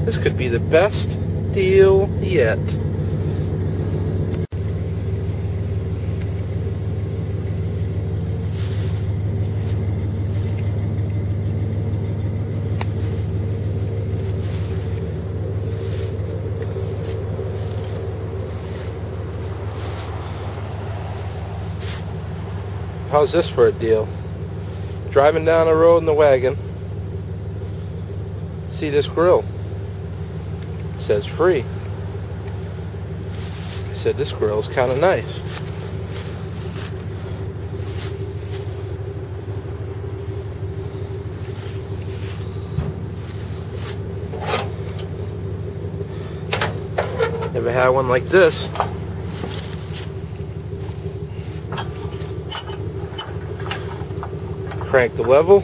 This could be the best deal yet. How's this for a deal? Driving down the road in the wagon, see this grill. It says free. I said, this grill is kind of nice. Never had one like this. Crank the level.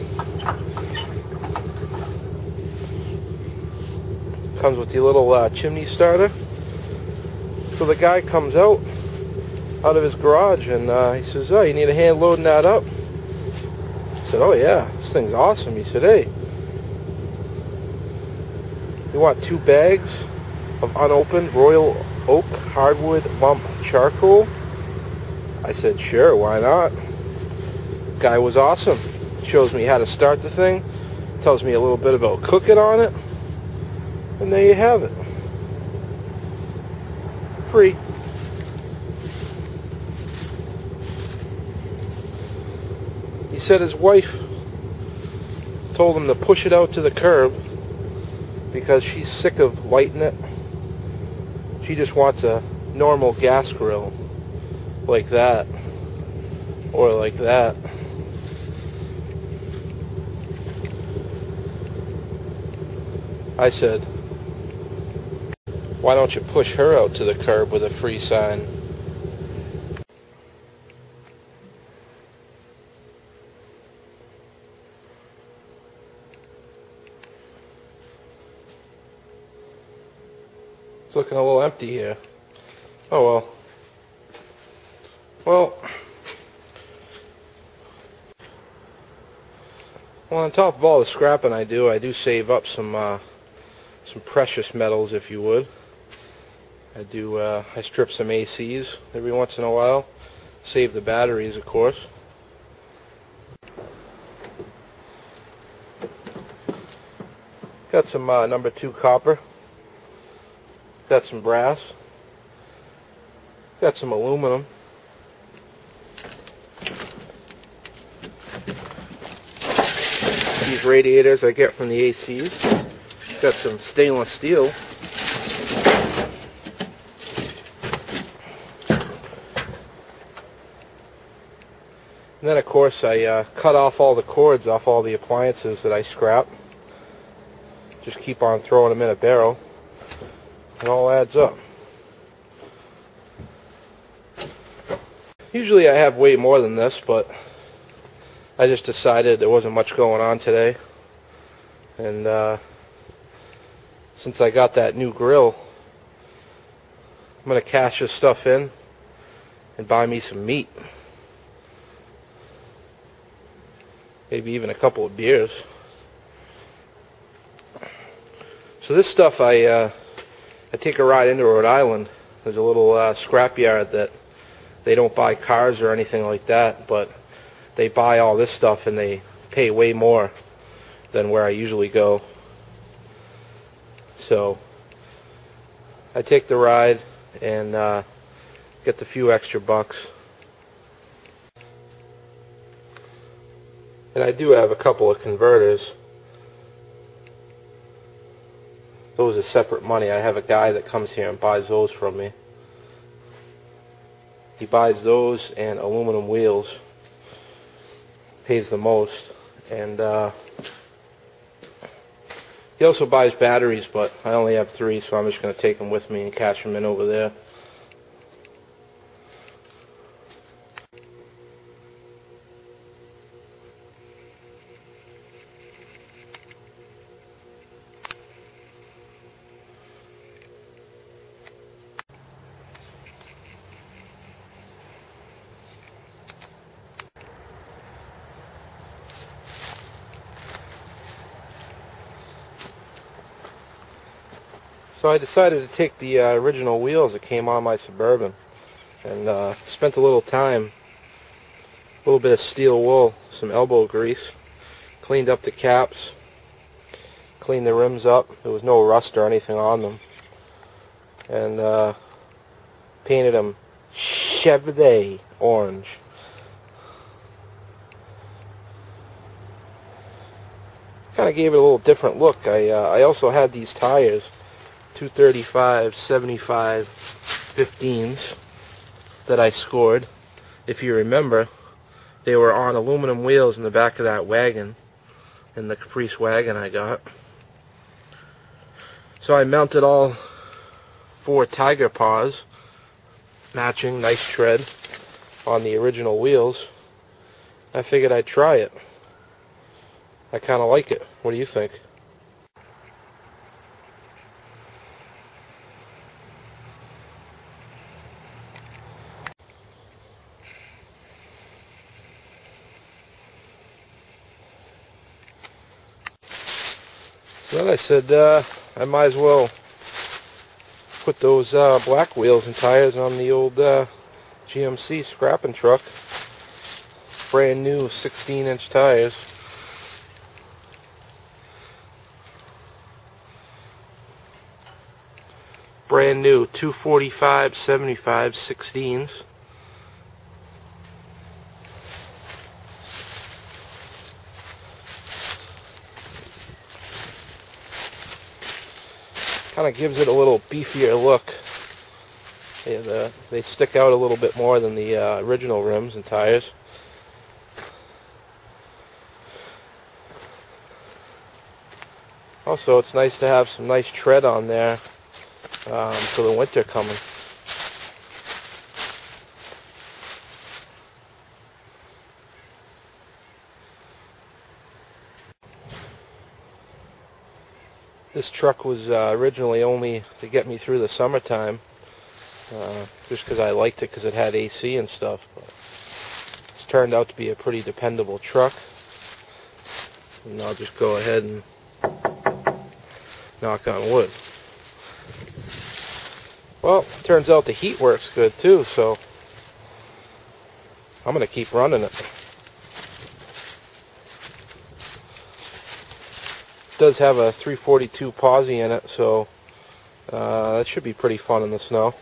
Comes with the little chimney starter. So the guy comes out of his garage and he says, "Oh, you need a hand loading that up?" I said, "Oh yeah, this thing's awesome." He said, "Hey, you want 2 bags of unopened Royal Oak hardwood lump charcoal?" I said, "Sure, why not?" Guy was awesome. Shows me how to start the thing, tells me a little bit about cooking on it, and there you have it. Free. He said his wife told him to push it out to the curb because she's sick of lighting it. She just wants a normal gas grill like that or like that. I said, why don't you push her out to the curb with a free sign? It's looking a little empty here. Oh well. Well, on top of all the scrapping I do save up some precious metals, if you would. I strip some ACs every once in a while. Save the batteries, of course. Got some number 2 copper. Got some brass. Got some aluminum. These radiators I get from the ACs. Got some stainless steel. And then of course I cut off all the cords off all the appliances that I scrap. Just keep on throwing them in a barrel. It all adds up. Usually I have way more than this, but I just decided there wasn't much going on today. And since I got that new grill, I'm going to cash this stuff in and buy me some meat. Maybe even a couple of beers. So this stuff I take a ride into Rhode Island. There's a little scrapyard that they don't buy cars or anything like that, but they buy all this stuff and they pay way more than where I usually go. So I take the ride and get the few extra bucks. And I do have a couple of converters. Those are separate money. I have a guy that comes here and buys those from me. He buys those and aluminum wheels. Pays the most. And he also buys batteries, but I only have 3, so I'm just going to take them with me and cash them in over there. So I decided to take the original wheels that came on my Suburban and spent a little time, a little bit of steel wool, some elbow grease, cleaned up the caps, cleaned the rims up. There was no rust or anything on them, and painted them Chevrolet orange. Kind of gave it a little different look. I also had these tires, 235 75 15s, that I scored. If you remember, they were on aluminum wheels in the back of that wagon, in the Caprice wagon I got. So I mounted all 4 tiger paws, matching, nice tread, on the original wheels. I figured I'd try it. I kind of like it. What do you think? So then I said I might as well put those black wheels and tires on the old GMC scrapping truck. Brand new 16-inch tires. Brand new 245 75 16s. Kind of gives it a little beefier look. They stick out a little bit more than the original rims and tires. Also, it's nice to have some nice tread on there for the winter coming. This truck was originally only to get me through the summertime, just because I liked it because it had AC and stuff. But it's turned out to be a pretty dependable truck. And I'll just go ahead and knock on wood. Well, turns out the heat works good too, so I'm going to keep running it. It does have a 342 posi in it, so that should be pretty fun in the snow.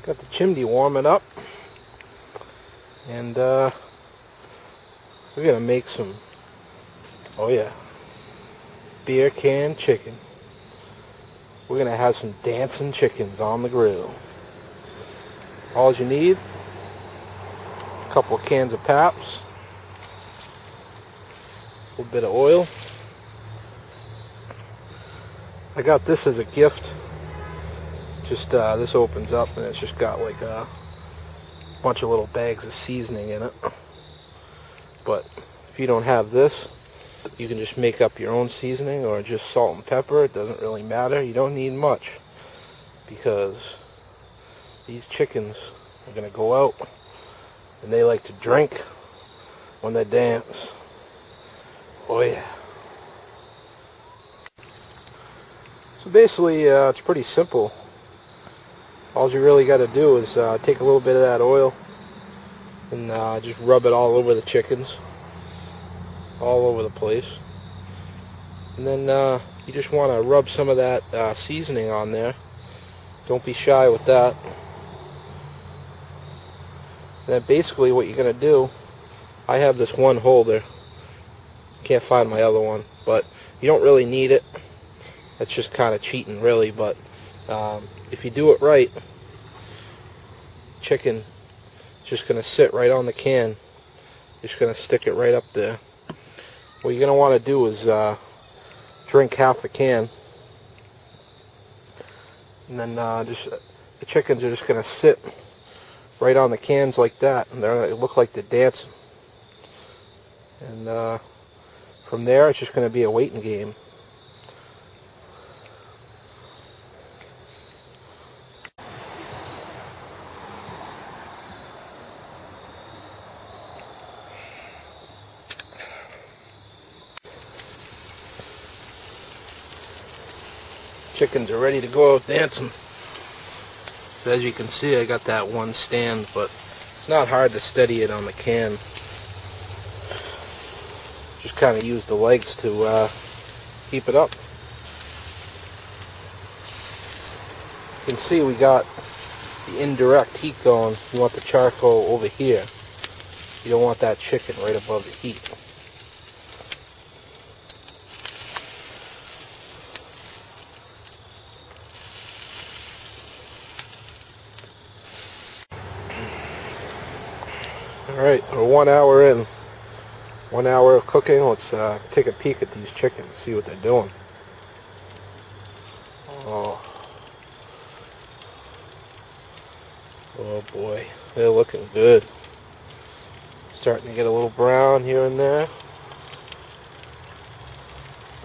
Got the chimney warming up, and we're gonna make some, oh yeah, beer can chicken. We're gonna have some dancing chickens on the grill. All you need, a couple of cans of Paps, a little bit of oil. I got this as a gift. Just this opens up and it's just got like a bunch of little bags of seasoning in it. But if you don't have this, you can just make up your own seasoning or just salt and pepper. It doesn't really matter. You don't need much because these chickens are going to go out and they like to drink when they dance. Oh yeah. So basically it's pretty simple. All you really got to do is take a little bit of that oil and just rub it all over the chickens, all over the place. And then you just want to rub some of that seasoning on there. Don't be shy with that. And then basically what you're going to do, I have this one holder. Can't find my other one, but you don't really need it. That's just kind of cheating really, but if you do it right, chicken is just going to sit right on the can. Just going to stick it right up there. What you're going to want to do is drink half the can, and then the chickens are just going to sit right on the cans like that, and they're going to look like they're dancing. And from there, it's just going to be a waiting game. Chickens are ready to go out dancing. So as you can see, I got that one stand, but it's not hard to steady it on the can. Just kind of use the legs to keep it up. You can see we got the indirect heat going. You want the charcoal over here. You don't want that chicken right above the heat. Alright, we're 1 hour in. 1 hour of cooking. Let's take a peek at these chickens, see what they're doing. Oh boy, they're looking good. Starting to get a little brown here and there.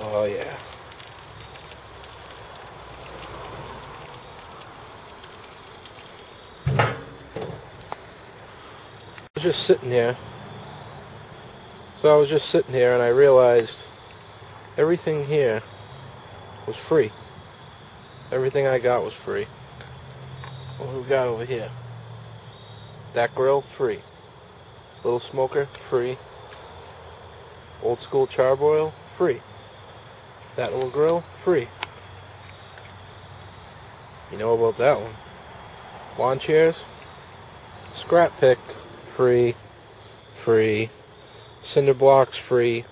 Oh yeah. I was just sitting here. So I was just sitting here and I realized everything here was free. Everything I got was free. What do we got over here? That grill, free. Little smoker, free. Old school charbroil, free. That little grill, free. You know about that one. Lawn chairs, scrap picked, free. Free. Cinder blocks, free.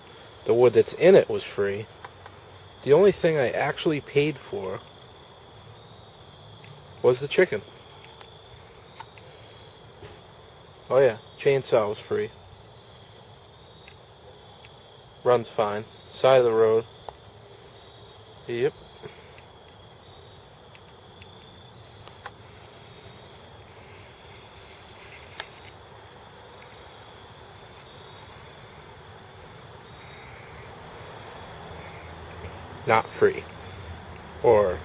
The wood that's in it was free. The only thing I actually paid for was the chicken. Oh yeah, chainsaw was free. Runs fine. Side of the road. Yep. Not free. Or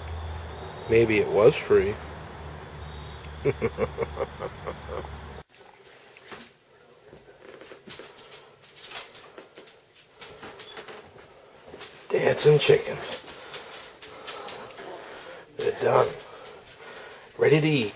maybe it was free. Dancing chickens. They're done. Ready to eat.